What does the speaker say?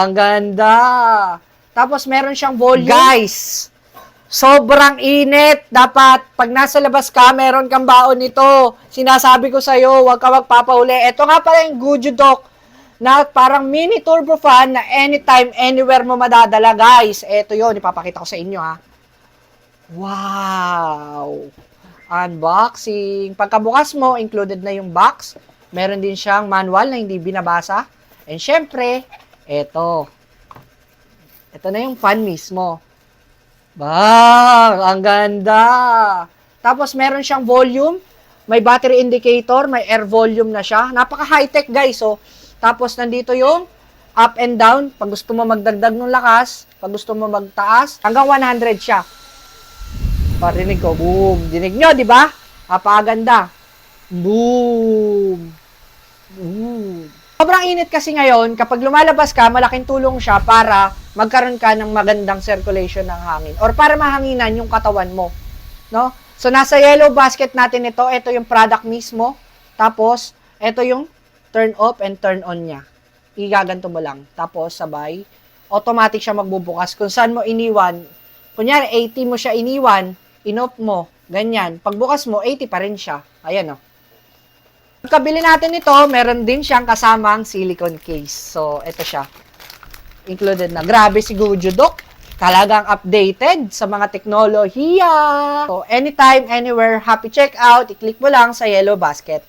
Ang ganda. Tapos meron siyang volume. Guys, sobrang init. Dapat, pag nasa labas ka, meron kang baon nito. Sinasabi ko sa'yo, huwag ka magpapahuli. Ito nga pala yung Gujudok na parang mini turbo fan na anytime, anywhere mo madadala, guys. Ito yun, ipapakita ko sa inyo, ha. Wow! Unboxing. Pagkabukas mo, included na yung box. Meron din siyang manual na hindi binabasa. And syempre, ito. Ito na yung fan mismo. Bang! Ang ganda! Tapos meron siyang volume. May battery indicator. May air volume na siya. Napaka high-tech, guys. Oh. Tapos nandito yung up and down. Pag gusto mo magdagdag ng lakas. Pag gusto mo magtaas. Hanggang 100 siya. Parinig ko. Boom! Dinig nyo, di ba? Napakaganda. Boom! Boom! Sobrang init kasi ngayon, kapag lumalabas ka, malaking tulong siya para magkaroon ka ng magandang circulation ng hangin or para mahanginan yung katawan mo, no? So, nasa yellow basket natin ito. Ito yung product mismo. Tapos, ito yung turn off and turn on niya. Igaganto mo lang. Tapos, sabay, automatic siya magbubukas. Kung saan mo iniwan, kunyari, 80 mo siya iniwan, in-off mo, ganyan. Pagbukas mo, 80 pa rin siya. Ayan, o. Pagkabili natin ito, meron din siyang kasamang silicone case. So, ito siya. Included na. Grabe si Gujudok. Talagang updated sa mga teknolohiya. So, anytime, anywhere, happy checkout. I-click mo lang sa yellow basket.